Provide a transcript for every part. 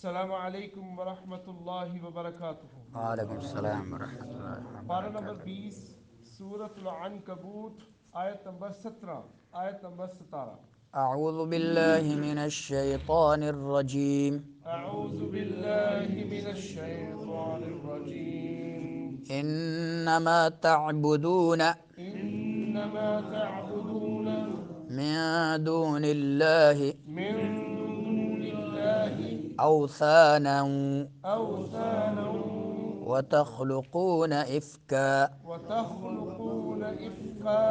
السلام علیکم ورحمۃ اللہ وبرکاتہ۔ وعلیکم السلام ورحمۃ اللہ پارہ نمبر وبرکاتہ۔ 20، سورۃ العنکبوت، آیت نمبر 17، آیت نمبر 17۔ اعوذ باللہ من الشیطان الرجیم۔ اعوذ باللہ من الشیطان الرجیم۔ انما تعبدون انما تعبدون من دون اللہ من دون اللہ اوثانا اوثانا وتخلقون افکا وتخلقون افکا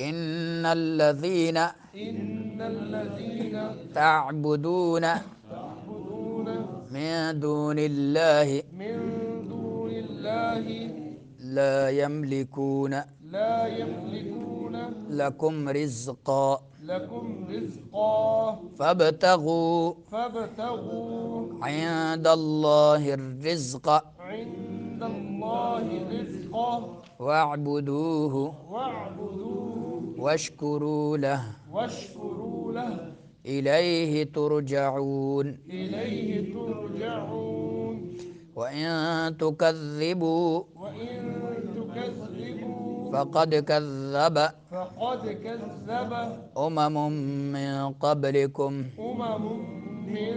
ان الذین ان الذین تعبدون تعبدون من دون اللہ من دون اللہ لا یملکون لا يملكون لکم رزقا لكم رزقا فابتغوا فابتغوا عند اللہ الرزق عند الله رزقا واعبدوه واعبدوه واشکروا له واشكروا له الیہ ترجعون إليه ترجعون۔ وإن تكذبوا وإن تكذبوا فقد كذب فقد كذب أمم من قبلكم من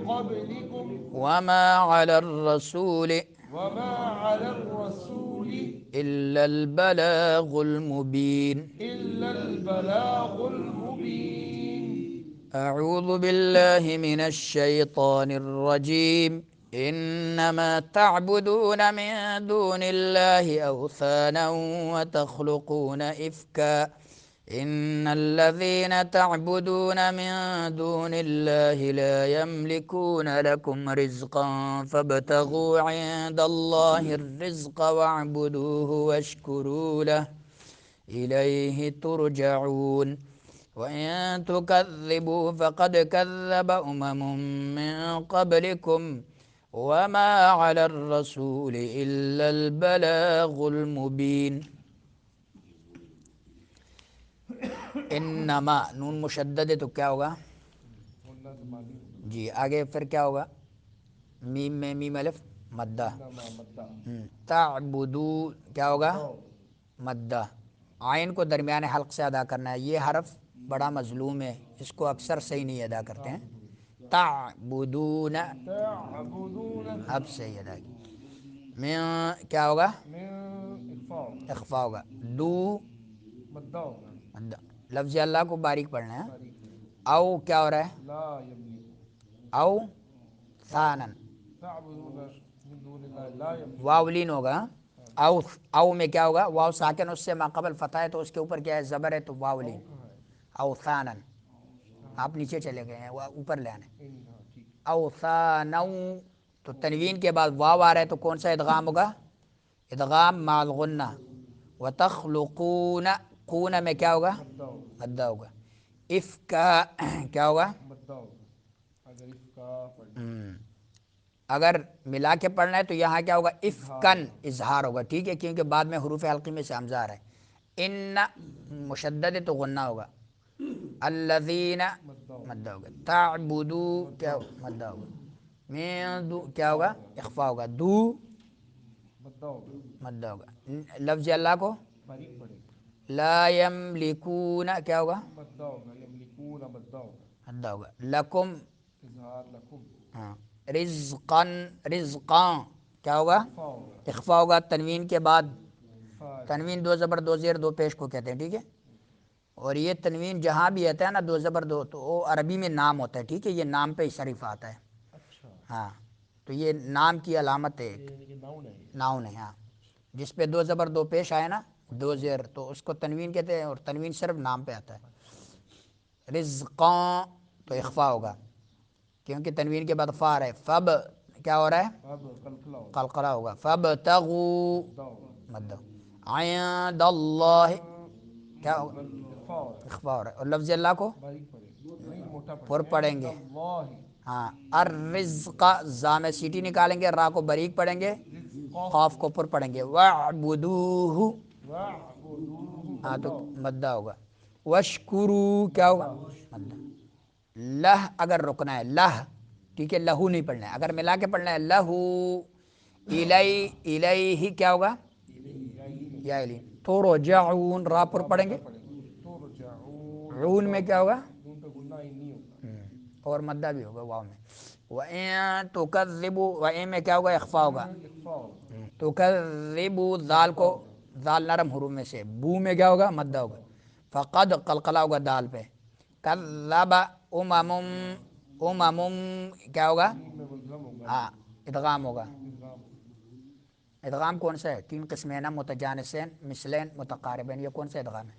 قبلكم وما على الرسول وما على الرسول إلا البلاغ المبين۔ إلا البلاغ المبين۔ أعوذ بالله من الشيطان الرجيم۔ إنما تعبدون من دون الله أوثانا وتخلقون إفكا إن الذين تعبدون من دون الله لا يملكون لكم رزقا فابتغوا عند الله الرزق واعبدوه واشكروا له إليه ترجعون۔ وإن تكذبوا فقد كذب أمم من قبلكم وما على الرسول إلا البلاغ المبين۔ انما نون مشدد ہے تو کیا ہوگا؟ جی آگے پھر کیا ہوگا؟ میم میں میم الف مدہ۔ تعبدو کیا ہوگا؟ مدہ۔ عین کو درمیان حلق سے ادا کرنا ہے، یہ حرف بڑا مظلوم ہے، اس کو اکثر صحیح نہیں ادا کرتے ہیں۔ تعبدون تعبدون اب صحیح ادا کی۔ من کیا ہوگا؟ من إخفاء اخفا ہوگا۔ دو مدہ ہوگا مدہ۔ لفظ اللہ کو باریک پڑھنا ہے۔ باریک ہے۔ او کیا ہو رہا ہے؟ لا يملك او ثانن تعبدون من دون الله لا يملك واولین ہوگا۔ او میں کیا ہوگا؟ واو ساکن اس سے ماقبل فتح ہے تو اس کے اوپر کیا ہے؟ زبر ہے تو واولین۔ اوثانن آپ نیچے چلے گئے ہیں، اوپر لے آنے۔ اوثانو تو تنوین کے بعد واو آ رہا ہے تو کون سا ادغام ہوگا؟ ادغام مع الغنہ۔ وتخلقون قون میں کیا ہوگا؟ مدہ ہوگا مدہ ہوگا۔ افکا کیا ہوگا؟ مدہ ہوگا اگر افکا پڑھنا اگر ملا کے پڑھنا ہے تو یہاں کیا ہوگا؟ افکن اظہار ہوگا، ٹھیک ہے، کیونکہ بعد میں حروف حلقی میں سے حمزہ آ رہا ہے۔ ان مشدد ہے تو غنہ ہوگا۔ الذین مدہ ہوگا۔ تعبدو کیا مدہ ہوگا۔ من دو کیا ہوگا؟ اخفا ہوگا۔ دو مدہ ہوگا مدہ ہوگا۔ لفظ اللہ کو باریک پڑھے گا۔ لا یملکون کیا ہوگا؟ مدہ ہوگا یملکون مدہ ہوگا مدہ ہوگا۔ لکم اظہار لکم ہاں رزقاً رزقاں کیا ہوگا؟ اخفا ہوگا اخفا ہوگا۔ تنوین کے بعد فا تنوین دو زبر دو زیر دو پیش کو کہتے ہیں، ٹھیک ہے، اور یہ تنوین جہاں بھی آتا ہے نا دو زبر دو تو وہ عربی میں نام ہوتا ہے، ٹھیک ہے، یہ نام پہ صرف آتا ہے۔ اچھا ہاں تو یہ نام کی علامت ہے ایک، یعنی کہ ناؤن ہے یہ۔ ناؤن ہے، ہاں جس پہ دو زبر دو پیش آئے نا دو زیر تو اس کو تنوین کہتے ہیں، اور تنوین صرف نام پہ آتا ہے۔ رزقاں تو اخفا ہوگا کیونکہ تنوین کے بعد فا ہے۔ فب کیا ہو رہا ہے؟ اب قلقلہ ہوگا قلقلہ ہوگا۔ فابتغوا مدہ ہوگا مد عند اللہ کیا ہوگا؟ اخفا ہوگا اخفا ہو رہا ہے، اور لفظ اللہ کو باریک پڑھے گا نہیں موٹا پر پڑھے پڑھیں عند گے۔ اللہ ہاں الرزق زا میں سیٹی نکالیں گے، را کو باریک پڑھیں گے، رزقا قاف کو پر پڑھیں گے۔ وَاعْبُدُوهُ واعبدوه ہاں مدہ تو ہوگا مدہ ہوگا۔ وَاشْكُرُوا کیا ہوگا؟ مدہ۔ لہ اگر رکنا ہے، لہ ٹھیک ہے، لہو نہیں پڑھنا ہے، اگر ملا کے پڑھنا ہے لہو الیہ کیا ہوگا یا الی، ترجعون را پر پڑھیں گے، عون میں کیا ہوگا اور مدہ بھی ہوگا واو میں، وَإِن تُكَذِّبُوا وَإِن میں کیا ہوگا اخفا ہوگا، تُكَذِّبُوا دال کو دال نرم حروف میں سے، بو میں کیا ہوگا مدہ ہوگا، فقد قلقلہ ہوگا دال پہ، کذب امم کیا ہوگا ہاں ادغام ہوگا، ادغام کون سا ہے؟ 3 قسمیں نا، متجانسین، مثلین، متقاربین، یہ کون سا ادغام ہے؟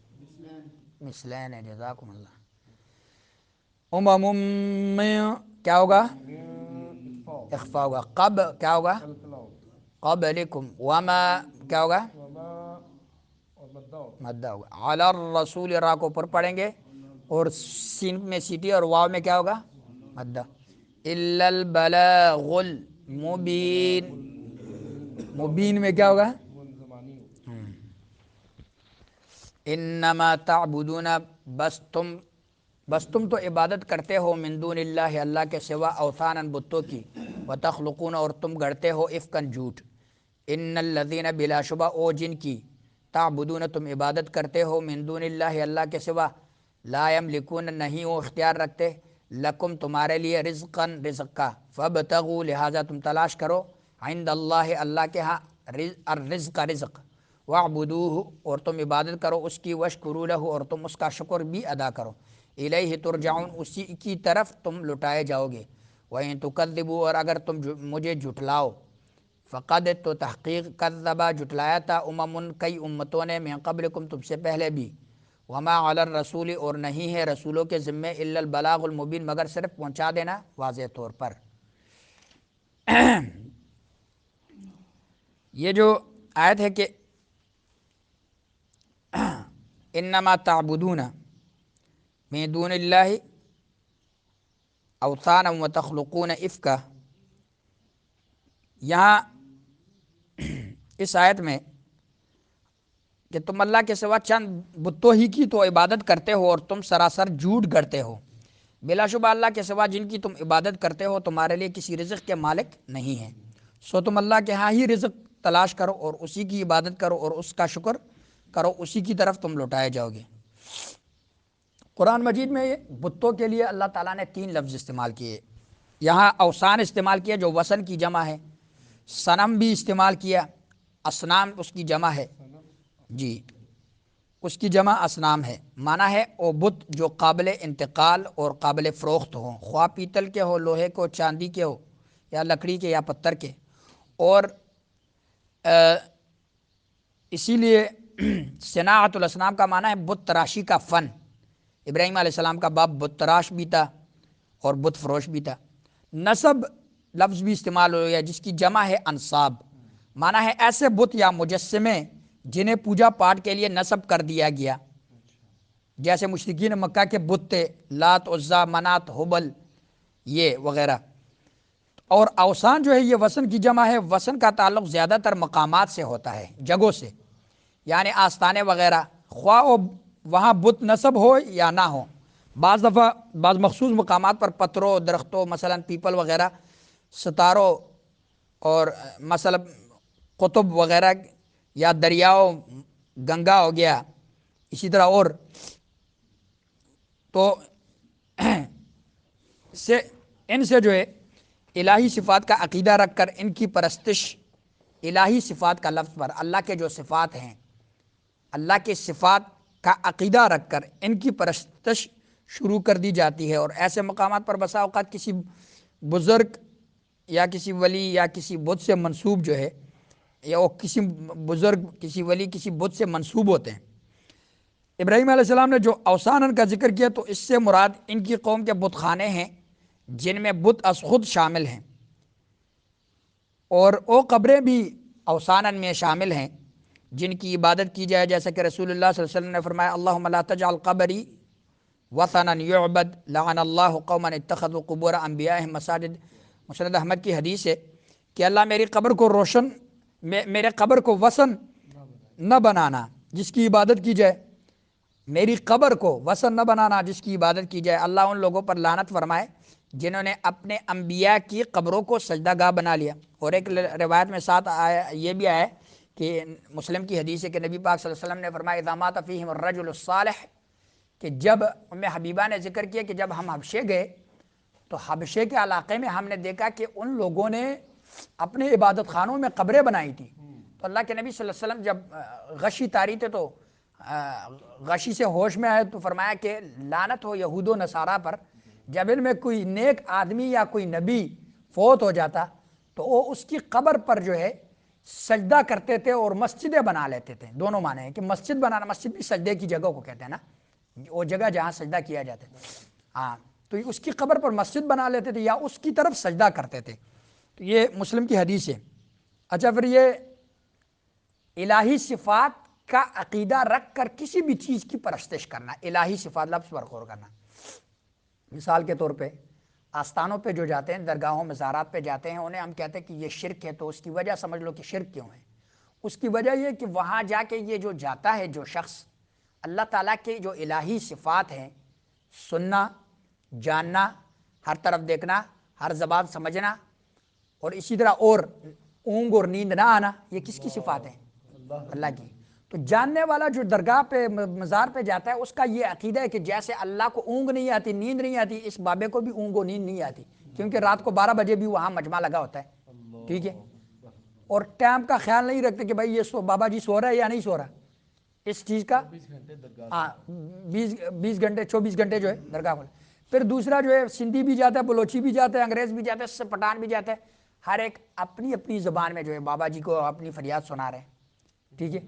مثلین ہے، جزاکم اللہ۔ امم میں کیا ہوگا اخفا ہوگا، قب کیا ہوگا قبلکم، وما کیا ہوگا مدہ ہوگا، علی الرسول را کو پر پڑھیں گے اور سین میں سیٹی اور واو میں کیا ہوگا مدہ، الا البلاغ المبین، مبین میں کیا ہوگا انما تعبدون بس تم تو عبادت کرتے ہو من دون اللہ اللہ کے سوا اوثانا بتوں کی، وتخلقون اور تم گڑتے ہو افکن جھوٹ، ان الذین بلا شبہ او جن کی تعبدون تم عبادت کرتے ہو من دون اللہ اللہ کے سوا، لا یملکون نہیں وہ اختیار رکھتے، لکم تمہارے لیے رزقاً رزق کا، فابتغوا لہذا تم تلاش کرو، عند اللہ اللہ کے ہاں الرزق رزق، واعبدوہ اور تم عبادت کرو اس کی، واشکروا لہ اور تم اس کا شکر بھی ادا کرو، الیہ ترجعون اسی کی طرف تم لٹائے جاؤ گے، وَإِن تُكَذِّبُوا اور اگر تم مجھے جھٹلاؤ، فقد تو تحقیق کذبا جھٹلایا تھا امم کئی امتوں نے من قبلکم تم سے پہلے بھی، وما علی الرسول اور نہیں ہے رسولوں کے ذمے الا البلاغ المبین مگر صرف پہنچا دینا واضح طور پر۔ یہ جو آیت ہے کہ انما تعبدون من دون اللہ اوثانا وتخلقون افکا، یہاں اس آیت میں کہ تم اللہ کے سوا چند بتوں ہی کی تو عبادت کرتے ہو اور تم سراسر جھوٹ گڑتے ہو، بلا شبہ اللہ کے سوا جن کی تم عبادت کرتے ہو تمہارے لیے کسی رزق کے مالک نہیں ہیں، سو تم اللہ کے ہاں ہی رزق تلاش کرو اور اسی کی عبادت کرو اور اس کا شکر کرو، اسی کی طرف تم لوٹائے جاؤ گے۔ قرآن مجید میں بتوں کے لیے اللہ تعالیٰ نے 3 لفظ استعمال کیے، یہاں اوثان استعمال کیا جو وثن کی جمع ہے، صنم بھی استعمال کیا، اصنام اس کی جمع ہے، جی اس کی جمع اصنام ہے، معنی ہے او بت جو قابل انتقال اور قابل فروخت ہوں، خواہ پیتل کے ہو، لوہے کو، چاندی کے ہو، یا لکڑی کے یا پتھر کے، اور اسی لیے صناعت الاصنام کا معنی ہے بت تراشی کا فن، ابراہیم علیہ السلام کا باپ بت تراش بھی تھا اور بت فروش بھی تھا۔ نسب لفظ بھی استعمال ہو گیا جس کی جمع ہے انصاب، معنی ہے ایسے بت یا مجسمے جنہیں پوجا پاٹ کے لیے نسب کر دیا گیا، جیسے مشرکین مکہ کے بت تھے، لات، عزا، منات، حبل یہ وغیرہ۔ اور اوثان جو ہے یہ وثن کی جمع ہے، وثن کا تعلق زیادہ تر مقامات سے ہوتا ہے، جگہوں سے، یعنی آستانے وغیرہ، خواہ وہاں بت نصب ہو یا نہ ہو، بعض دفعہ بعض مخصوص مقامات پر پتھروں، درختوں، مثلا پیپل وغیرہ، ستاروں، اور مثلا قطب وغیرہ یا دریاؤں، گنگا ہو گیا، اسی طرح اور تو ان سے جو ہے الہی صفات کا عقیدہ رکھ کر ان کی پرستش، الہی صفات کا لفظ پر اللہ کے جو صفات ہیں، اللہ کے صفات کا عقیدہ رکھ کر ان کی پرستش شروع کر دی جاتی ہے، اور ایسے مقامات پر بسا اوقات کسی بزرگ یا کسی ولی یا کسی بت سے منسوب جو ہے، یا وہ کسی بزرگ، کسی ولی، کسی بت سے منسوب ہوتے ہیں۔ ابراہیم علیہ السلام نے جو اوثان کا ذکر کیا تو اس سے مراد ان کی قوم کے بت خانے ہیں جن میں بت از خود شامل ہیں، اور وہ قبریں بھی اوثان میں شامل ہیں جن کی عبادت کی جائے، جیسا کہ رسول اللہ صلی اللہ علیہ وسلم نے فرمایا اللہم لا تجعل قبری وثنا یعبد لعن اللہ قوما اتخذوا قبور انبیائہم مساجد، مسند احمد کی حدیث ہے کہ اللہ میری قبر کو میرے قبر کو وثن نہ بنانا جس کی عبادت کی جائے، میری قبر کو وثن نہ بنانا جس کی عبادت کی جائے، اللہ ان لوگوں پر لعنت فرمائے جنہوں نے اپنے انبیاء کی قبروں کو سجدہ گاہ بنا لیا. اور ایک روایت میں ساتھ آیا یہ بھی آیا کہ مسلم کی حدیث ہے کہ نبی پاک صلی اللہ علیہ وسلم نے فرمایا اذا مات فیہم الرجل الصالح، کہ جب ام حبیبہ نے ذکر کیا کہ جب ہم حبشے گئے تو حبشے کے علاقے میں ہم نے دیکھا کہ ان لوگوں نے اپنے عبادت خانوں میں قبریں بنائی تھیں. تو اللہ کے نبی صلی اللہ علیہ وسلم جب غشی طاری تھے تو غشی سے ہوش میں آئے تو فرمایا کہ لعنت ہو یہود و نصارہ پر، جب ان میں کوئی نیک آدمی یا کوئی نبی فوت ہو جاتا تو وہ اس کی قبر پر جو ہے سجدہ کرتے تھے اور مسجدیں بنا لیتے تھے. دونوں معنی ہیں کہ مسجد بنانا، مسجد بھی سجدے کی جگہ کو کہتے ہیں نا، وہ جگہ جہاں سجدہ کیا جاتا ہے. ہاں تو اس کی قبر پر مسجد بنا لیتے تھے یا اس کی طرف سجدہ کرتے تھے. تو یہ مسلم کی حدیث ہے. اچھا پھر یہ الہی صفات کا عقیدہ رکھ کر کسی بھی چیز کی پرستش کرنا، الہی صفات لفظ پر غور کرنا. مثال کے طور پہ آستانوں پہ جو جاتے ہیں، درگاہوں مزارات پہ جاتے ہیں، انہیں ہم کہتے ہیں کہ یہ شرک ہے. تو اس کی وجہ سمجھ لو کہ شرک کیوں ہے. اس کی وجہ یہ کہ وہاں جا کے یہ جو جاتا ہے جو شخص، اللہ تعالیٰ کے جو الہی صفات ہیں، سننا، جاننا، ہر طرف دیکھنا، ہر زبان سمجھنا، اور اسی طرح اور اونگ اور نیند نہ آنا، یہ کس کی صفات ہیں؟ اللہ کی. تو جاننے والا جو درگاہ پہ مزار پہ جاتا ہے اس کا یہ عقیدہ ہے کہ جیسے اللہ کو اونگ نہیں آتی، نیند نہیں آتی، اس بابے کو بھی اونگ و نیند نہیں آتی، کیونکہ رات کو 12 بجے بھی وہاں مجمع لگا ہوتا ہے. ٹھیک ہے، اور ٹائم کا خیال نہیں رکھتے کہ بھائی یہ بابا جی سو رہا ہے یا نہیں سو رہا. اس چیز کا 20 گھنٹے 24 گھنٹے جو ہے درگاہ کھولے. پھر دوسرا جو ہے سندھی بھی جاتا ہے، بلوچی بھی جاتا ہے، انگریز بھی جاتا ہے، پٹھان بھی جاتا ہے. ہر ایک اپنی اپنی زبان میں جو ہے بابا جی کو اپنی فریاد سنا رہے ہیں. ٹھیک ہے،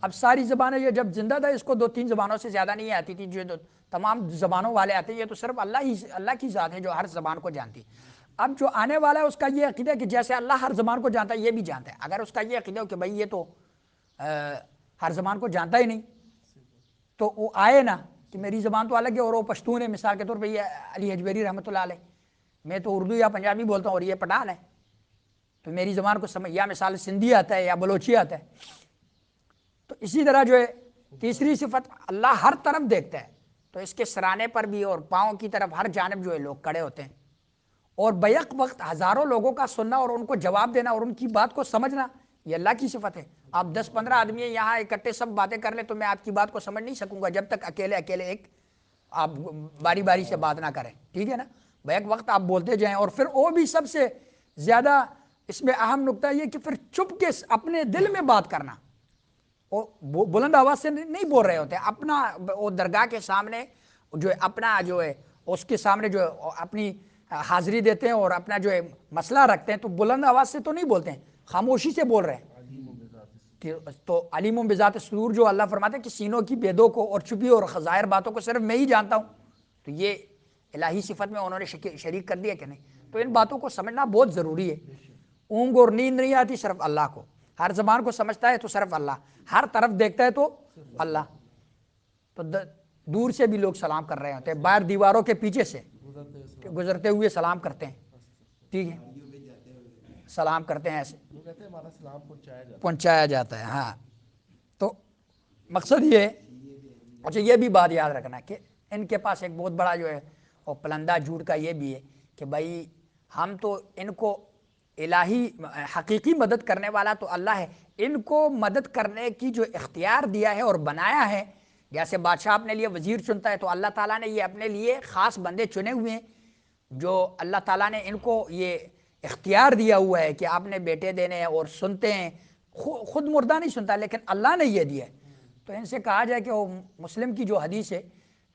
اب ساری زبانیں، یہ جب زندہ تھا اس کو 2-3 زبانوں سے زیادہ نہیں آتی تھی، جو تمام زبانوں والے آتے ہیں. یہ تو صرف اللہ کی ذات ہے جو ہر زبان کو جانتی. اب جو آنے والا ہے اس کا یہ عقیدہ ہے کہ جیسے اللہ ہر زبان کو جانتا ہے یہ بھی جانتا ہے. اگر اس کا یہ عقیدہ ہو کہ بھائی یہ تو ہر زبان کو جانتا ہی نہیں، تو وہ آئے نا کہ میری زبان تو الگ ہے اور وہ پشتون ہے. مثال کے طور پہ یہ علی حجویری رحمۃ اللہ علیہ، میں تو اردو یا پنجابی بولتا ہوں اور یہ پٹھان ہے، تو میری زبان کو سمجھ، یا مثال سندھی آتا ہے یا بلوچی آتا ہے. تو اسی طرح جو ہے تیسری صفت، اللہ ہر طرف دیکھتا ہے، تو اس کے سرانے پر بھی اور پاؤں کی طرف ہر جانب جو ہے لوگ کھڑے ہوتے ہیں. اور بیک وقت ہزاروں لوگوں کا سننا اور ان کو جواب دینا اور ان کی بات کو سمجھنا، یہ اللہ کی صفت ہے. آپ 10-15 آدمی یہاں اکٹھے سب باتیں کر لیں تو میں آپ کی بات کو سمجھ نہیں سکوں گا جب تک اکیلے ایک آپ باری باری سے بات نہ کریں. ٹھیک ہے نا، بیک وقت آپ بولتے جائیں. اور پھر وہ بھی سب سے زیادہ اس میں اہم نقطہ یہ کہ پھر چپ کے اپنے دل میں بات کرنا، وہ بلند آواز سے نہیں بول رہے ہوتے، اپنا وہ درگاہ کے سامنے جو ہے اپنا جو ہے اس کے سامنے جو اپنی حاضری دیتے ہیں اور اپنا جو ہے مسئلہ رکھتے ہیں، تو بلند آواز سے تو نہیں بولتے ہیں، خاموشی سے بول رہے ہیں. تو علیم بذات الصدور جو اللہ فرماتے ہیں کہ سینوں کی بیدوں کو اور چھپی اور ظاہر باتوں کو صرف میں ہی جانتا ہوں. تو یہ الہی صفت میں انہوں نے شریک کر دیا کہ نہیں. تو ان باتوں کو سمجھنا بہت ضروری ہے. اونگ اور نیند نہیں آتی صرف اللہ کو، ہر زبان کو سمجھتا ہے تو صرف اللہ، ہر طرف دیکھتا ہے تو اللہ. تو دور سے بھی لوگ سلام کر رہے ہوتے ہیں، باہر دیواروں کے پیچھے سے گزرتے ہوئے سلام کرتے ہیں. ٹھیک ہے، سلام کرتے ہیں، ایسے پہنچایا جاتا ہے. ہاں تو مقصد یہ ہے. اچھا یہ بھی بات یاد رکھنا کہ ان کے پاس ایک بہت بڑا جو ہے اور پلندہ جھوٹ کا یہ بھی ہے کہ بھائی ہم تو ان کو الہی حقیقی مدد کرنے والا تو اللہ ہے، ان کو مدد کرنے کی جو اختیار دیا ہے اور بنایا ہے، جیسے بادشاہ اپنے لیے وزیر چنتا ہے تو اللہ تعالیٰ نے یہ اپنے لیے خاص بندے چنے ہوئے ہیں جو اللہ تعالیٰ نے ان کو یہ اختیار دیا ہوا ہے کہ آپ نے بیٹے دینے ہیں اور سنتے ہیں. خود مردہ نہیں سنتا لیکن اللہ نے یہ دیا ہے. تو ان سے کہا جائے کہ وہ مسلم کی جو حدیث ہے،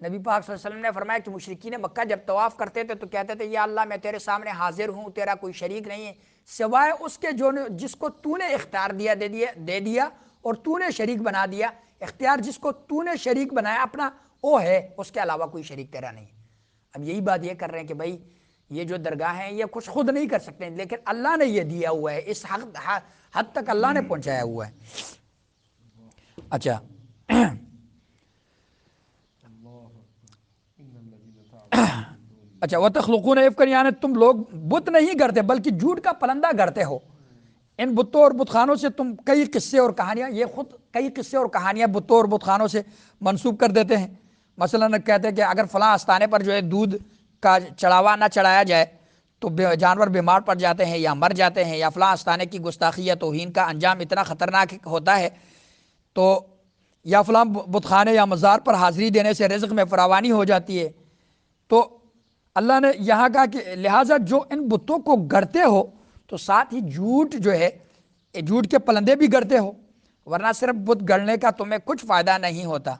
نبی پاک صلی اللہ علیہ وسلم نے فرمایا کہ مشرکین مکہ جب طواف کرتے تھے تو کہتے تھے یا اللہ میں تیرے سامنے حاضر ہوں، تیرا کوئی شریک نہیں ہے سوائے اس کے جو جس کو تو نے اختیار دے دیا اور تو نے شریک بنا دیا. اختیار جس کو تو نے شریک بنایا اپنا وہ ہے، اس کے علاوہ کوئی شریک تیرا نہیں. اب یہی بات یہ کر رہے ہیں کہ بھائی یہ جو درگاہ ہیں یہ کچھ خود نہیں کر سکتے لیکن اللہ نے یہ دیا ہوا ہے، اس حد تک اللہ نے پہنچایا ہوا ہے. اچھا اچھا وَتَخْلُقُونَ إِفْكًا، یعنی تم لوگ بت نہیں گڑھتے بلکہ جھوٹ کا پلندہ گڑھتے ہو. ان بتوں اور بت خانوں سے تم کئی قصے اور کہانیاں، یہ خود کئی قصے اور کہانیاں بتوں اور بت خانوں سے منسوب کر دیتے ہیں. مثلا کہتے ہیں کہ اگر فلاں آستانے پر جو ہے دودھ کا چڑھاوا نہ چڑھایا جائے تو جانور بیمار پڑ جاتے ہیں یا مر جاتے ہیں، یا فلاں آستانے کی گستاخی یا توہین کا انجام اتنا خطرناک ہوتا ہے، تو یا فلاں بت خانے یا مزار پر حاضری دینے سے رزق میں فراوانی ہو جاتی ہے، تو اللہ نے یہاں کہا کہ لہٰذا جو ان بتوں کو گڑتے ہو تو ساتھ ہی جھوٹ جو ہے، جھوٹ کے پلندے بھی گڑتے ہو، ورنہ صرف بت گڑنے کا تمہیں کچھ فائدہ نہیں ہوتا،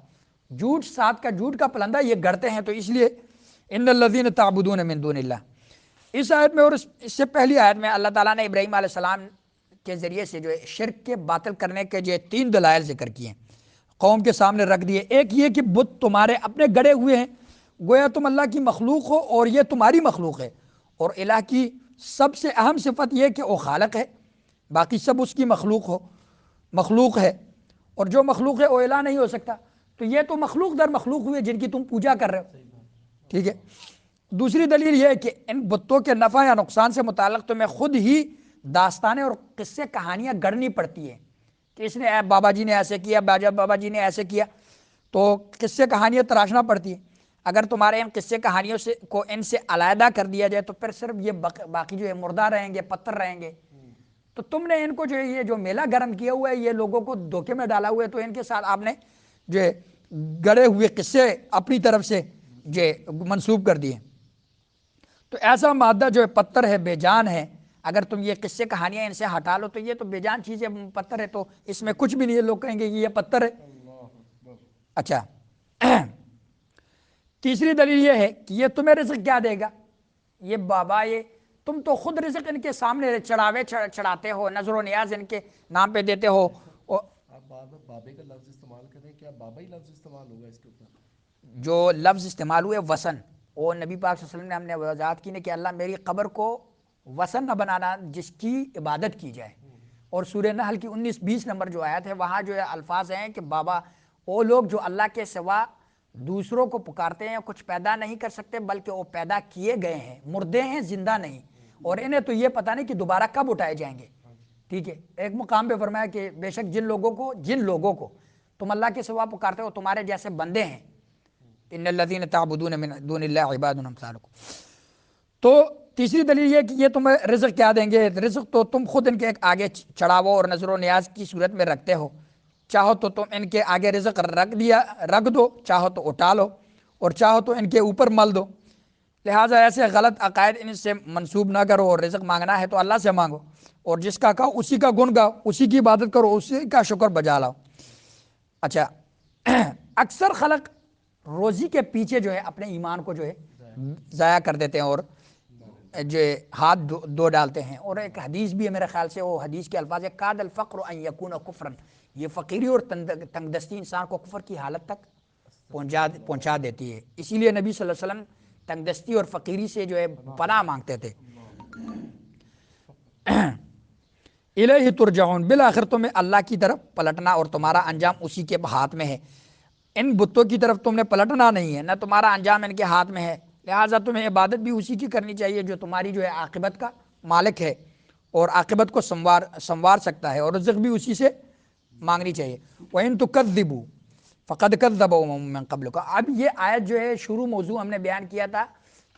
جھوٹ ساتھ کا جھوٹ کا پلندہ یہ گڑتے ہیں۔ تو اس لیے ان الذین تعبدون من دون اللہ، اس آیت میں اور اس سے پہلی آیت میں اللہ تعالیٰ نے ابراہیم علیہ السلام کے ذریعے سے جو ہے شرک کے باطل کرنے کے جو 3 دلائل ذکر کیے ہیں، قوم کے سامنے رکھ دیے۔ ایک یہ کہ بت تمہارے اپنے گڑے ہوئے ہیں، گویا تم اللہ کی مخلوق ہو اور یہ تمہاری مخلوق ہے، اور الہ کی سب سے اہم صفت یہ کہ وہ خالق ہے، باقی سب اس کی مخلوق ہے، اور جو مخلوق ہے وہ الہ نہیں ہو سکتا، تو یہ تو مخلوق در مخلوق ہوئے جن کی تم پوجا کر رہے ہو، ٹھیک ہے۔ دوسری دلیل یہ ہے کہ ان بتوں کے نفع یا نقصان سے متعلق تمہیں خود ہی داستانیں اور قصے کہانیاں گڑھنی پڑتی ہیں کہ اس نے بابا جی نے ایسے کیا، بابا جی نے ایسے کیا، تو قصے کہانیاں تراشنا پڑتی ہیں۔ اگر تمہارے ان قصے کہانیوں سے کو ان سے علیحدہ کر دیا جائے تو پھر صرف یہ باقی جو ہے مردہ رہیں گے، پتھر رہیں گے، تو تم نے ان کو جو ہے یہ جو میلہ گرم کیا ہوا ہے، یہ لوگوں کو دھوکے میں ڈالا ہوا ہے، تو ان کے ساتھ آپ نے جو ہے گڑے ہوئے قصے اپنی طرف سے جو منسوب کر دیے۔ تو ایسا مادہ جو ہے پتھر ہے، بے جان ہے، اگر تم یہ قصے کہانیاں ان سے ہٹا لو تو یہ تو بے جان چیز ہے، پتھر ہے، تو اس میں کچھ بھی نہیں ہے، لوگ کہیں گے کہ یہ پتھر ہے۔ اچھا، تیسری دلیل یہ ہے کہ یہ تمہیں رزق کیا دے گا، یہ بابا، یہ تم تو خود رزق ان کے سامنے چڑھاوے چڑھاتے ہو، نظر و نیاز ان کے نام پہ دیتے ہو۔ آپ بابے کا لفظ استعمال کریں، کیا بابا ہی لفظ استعمال ہوگا اس کے اوپر؟ جو لفظ استعمال ہوئے وثن، وہ نبی پاک صلی اللہ علیہ وسلم نے ہم نے وضاحت کی کہ اللہ میری قبر کو وثن نہ بنانا جس کی عبادت کی جائے، اور سورہ نحل کی 19-20 نمبر جو آیت ہے وہاں جو ہے الفاظ ہیں کہ بابا وہ لوگ جو اللہ کے سوا دوسروں کو پکارتے ہیں کچھ پیدا نہیں کر سکتے، بلکہ وہ پیدا کیے گئے ہیں، مردے ہیں، زندہ نہیں، اور انہیں تو یہ پتہ نہیں کہ دوبارہ کب اٹھائے جائیں گے، ٹھیک ہے۔ ایک مقام پہ فرمایا کہ بے شک جن لوگوں کو تم اللہ کے سوا پکارتے ہو تمہارے جیسے بندے ہیں، ان الذین تعبدون من دون اللہ عباد امثالکم۔ تو تیسری دلیل یہ کہ یہ تمہیں رزق کیا دیں گے، رزق تو تم خود ان کے آگے چڑھاو اور نظر و نیاز کی صورت میں رکھتے ہو، چاہو تو تم ان کے آگے رزق رکھ دو، چاہو تو اٹھا لو، اور چاہو تو ان کے اوپر مل دو، لہٰذا ایسے غلط عقائد ان سے منسوب نہ کرو، اور رزق مانگنا ہے تو اللہ سے مانگو، اور جس کا کہو اسی کا گن گاؤ، اسی کی عبادت کرو، اسی کا شکر بجا لاؤ۔ اچھا، اکثر خلق روزی کے پیچھے جو ہے اپنے ایمان کو جو ہے ضائع کر دیتے ہیں اور جو ہاتھ دھو ڈالتے ہیں، اور ایک حدیث بھی ہے میرے خیال سے، وہ حدیث کے الفاظ ہے کاد الفقر ان یکون کفرا، یہ فقیری اور تنگ دستی انسان کو کفر کی حالت تک پہنچا دیتی ہے، اسی لیے نبی صلی اللہ علیہ وسلم تنگ دستی اور فقیری سے جو ہے پناہ مانگتے تھے۔ الیہ ترجعون، بالآخر تمہیں اللہ کی طرف پلٹنا اور تمہارا انجام اسی کے ہاتھ میں ہے، ان بتوں کی طرف تم نے پلٹنا نہیں ہے، نہ تمہارا انجام ان کے ہاتھ میں ہے، لہٰذا تمہیں عبادت بھی اسی کی کرنی چاہیے جو تمہاری جو ہے عاقبت کا مالک ہے اور عاقبت کو سنوار سکتا ہے، اور رزق بھی اسی سے مانگنی چاہیے۔ وَإِن تُكَذِّبُوا فَقَدْ كَذَّبَ أُمَمٌ مِّن قَبْلِكُمْ۔ اب یہ آیت جو ہے شروع موضوع ہم نے بیان کیا تھا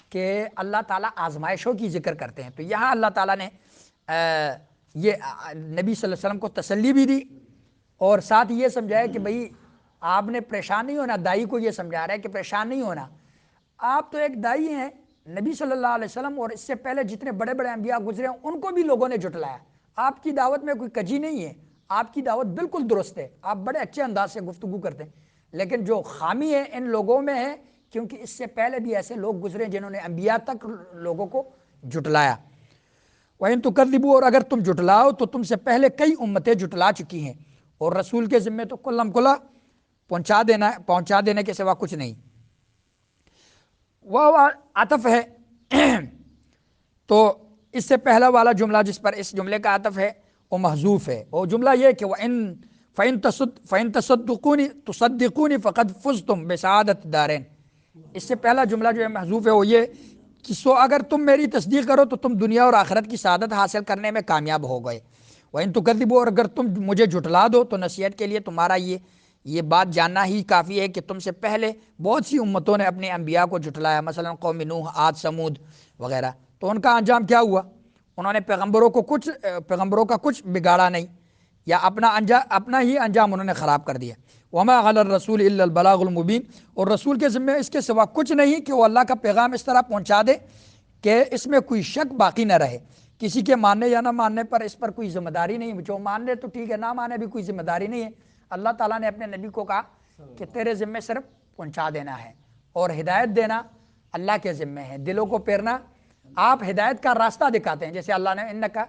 کہ اللہ تعالیٰ آزمائشوں کی ذکر کرتے ہیں، تو یہاں اللہ تعالیٰ نے یہ نبی صلی اللہ علیہ وسلم کو تسلی بھی دی اور ساتھ یہ سمجھایا کہ بھئی آپ نے پریشان نہیں ہونا، دائی کو یہ سمجھا رہا ہے کہ پریشان نہیں ہونا، آپ تو ایک دائی ہیں، نبی صلی اللہ علیہ وسلم اور اس سے پہلے جتنے بڑے بڑے انبیاء گزرے ہیں ان کو بھی لوگوں نے جھٹلایا، آپ کی دعوت میں کوئی کجی نہیں ہے، آپ کی دعوت بالکل درست ہے، آپ بڑے اچھے انداز سے گفتگو کرتے ہیں، لیکن جو خامی ہے ان لوگوں میں ہے کیونکہ اس سے پہلے بھی ایسے لوگ گزرے جنہوں نے انبیاء تک لوگوں کو جھٹلایا۔ وَإِن تُكَذِّبُوا، اور اگر تم جھٹلاؤ تو تم سے پہلے کئی امتیں جھٹلا چکی ہیں، اور رسول کے ذمے تو کلم کلا پہنچا دینے کے سوا کچھ نہیں۔ وہ عطف ہے تو اس سے پہلا والا جملہ جس پر اس جملے کا عطف ہے وہ محذوف ہے، وہ جملہ یہ کہ فَإِن تَصَدِّقُونِ فَقَدْ فُزْتُمْ بِسَعَادَةِ الدَّارَيْنِ، اس سے پہلا جملہ جو ہے محذوف ہے، وہ یہ کہ اگر تم میری تصدیق کرو تو تم دنیا اور آخرت کی سعادت حاصل کرنے میں کامیاب ہو گئے۔ وَإِن تُكَذِّبُوا، اور اگر تم مجھے جھٹلا دو تو نصیحت کے لیے تمہارا یہ بات جاننا ہی کافی ہے کہ تم سے پہلے بہت سی امتوں نے اپنے انبیاء کو جھٹلایا، مثلا قوم نوح، عاد، سمود وغیرہ، تو ان کا انجام کیا ہوا؟ انہوں نے پیغمبروں کا کچھ بگاڑا نہیں، یا اپنا ہی انجام انہوں نے خراب کر دیا۔ وما علی الرسول الا البلاغ المبین، اور رسول کے ذمہ اس کے سوا کچھ نہیں کہ وہ اللہ کا پیغام اس طرح پہنچا دے کہ اس میں کوئی شک باقی نہ رہے۔ کسی کے ماننے یا نہ ماننے پر اس پر کوئی ذمہ داری نہیں، جو مان لے تو ٹھیک ہے، نہ مانے بھی کوئی ذمہ داری نہیں ہے۔ اللہ تعالیٰ نے اپنے نبی کو کہا کہ تیرے ذمے صرف پہنچا دینا ہے، اور ہدایت دینا اللہ کے ذمے ہے، دلوں کو پھیرنا آپ ہدایت کا راستہ دکھاتے ہیں، جیسے اللہ نے انکا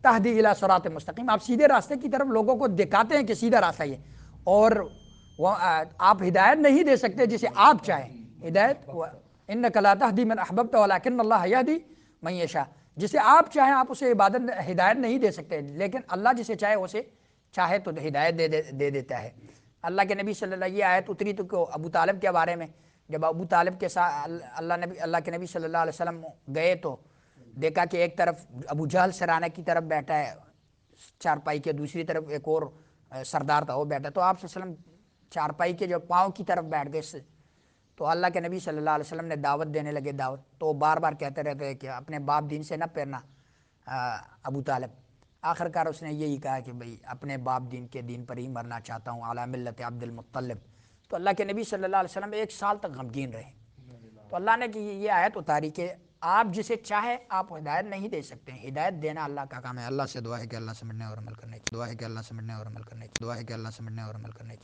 تہدی الی صراط مستقیم، آپ سیدھے راستے کی طرف لوگوں کو دکھاتے ہیں کہ سیدھا راستہ یہ، اور آپ ہدایت نہیں دے سکتے جسے آپ چاہیں، ہدایت انک لا تہدی من احببت ولکن اللہ یہدی من یشاء، جسے آپ چاہیں آپ اسے ہدایت نہیں دے سکتے، لیکن اللہ جسے چاہے اسے چاہے تو ہدایت دے دیتا ہے۔ اللہ کے نبی صلی اللہ علیہ وسلم، یہ آیت اتری تو ابو طالب کے بارے میں، جب ابو طالب کے ساتھ اللہ کے نبی صلی اللہ علیہ وسلم گئے تو دیکھا کہ ایک طرف ابو جہل سرانے کی طرف بیٹھا ہے چارپائی کے، دوسری طرف ایک اور سردار تھا وہ بیٹھا، تو آپ صلی اللہ علیہ وسلم چارپائی کے جو پاؤں کی طرف بیٹھ گئے، تو اللہ کے نبی صلی اللہ علیہ وسلم نے دعوت دینے لگے، تو وہ بار بار کہتے رہتے ہیں کہ اپنے باپ دین سے نہ پھیرنا ابو طالب۔ آخر کار اس نے یہی کہا کہ بھئی اپنے باپ دین کے دین پر ہی مرنا چاہتا ہوں، علی ملت عبد المطلب۔ تو اللہ کے نبی صلی اللہ علیہ وسلم 1 سال تک غمگین رہے، تو اللہ نے کہ یہ آیت اتاری کہ آپ جسے چاہے آپ ہدایت نہیں دے سکتے، ہدایت دینا اللہ کا کام ہے۔ اللہ سے دعا ہے کہ اللہ سمجھنے اور عمل کرنے کی